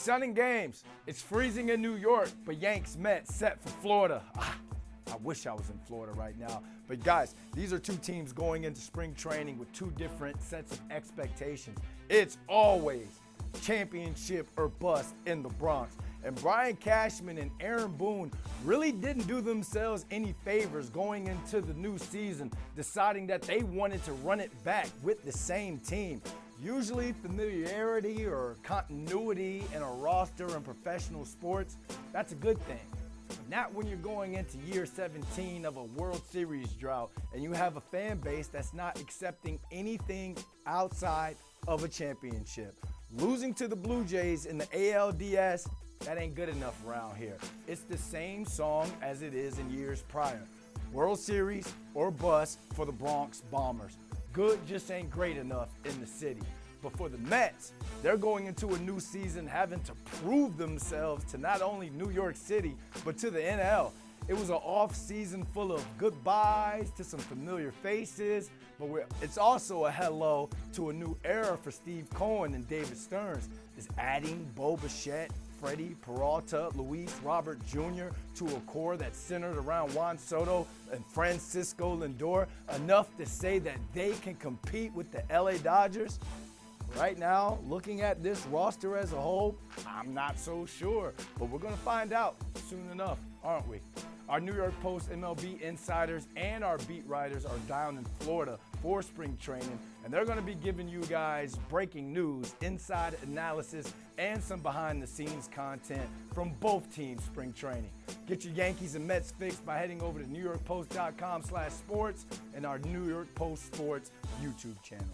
Sun and games. It's freezing in New York, but Yankees Mets set for Florida. I wish I was in Florida right now. But guys, these are two teams going into spring training with two different sets of expectations. It's always championship or bust in the Bronx. And Brian Cashman and Aaron Boone really didn't do themselves any favors going into the new season, deciding that they wanted to run it back with the same team. Usually familiarity or continuity in a roster in professional sports, that's a good thing. But not when you're going into year 17 of a World Series drought and you have a fan base that's not accepting anything outside of a championship. Losing to the Blue Jays in the ALDS, that ain't good enough around here. It's the same song as it is in years prior. World Series or bust for the Bronx Bombers. Good just ain't great enough in the city. But for the Mets, they're going into a new season having to prove themselves to not only New York City, but to the NL. It was an off season full of goodbyes to some familiar faces, but it's also a hello to a new era for Steve Cohen and David Stearns. Is adding Bo Bichette, Freddie Peralta, Luis Robert Jr. to a core that's centered around Juan Soto and Francisco Lindor enough to say that they can compete with the LA Dodgers? Right now, looking at this roster as a whole, I'm not so sure, but we're going to find out soon enough, aren't we? Our New York Post MLB insiders and our beat writers are down in Florida for spring training, and they're going to be giving you guys breaking news, inside analysis, and some behind-the-scenes content from both teams' spring training. Get your Yankees and Mets fixed by heading over to NewYorkPost.com/sports and our New York Post Sports YouTube channel.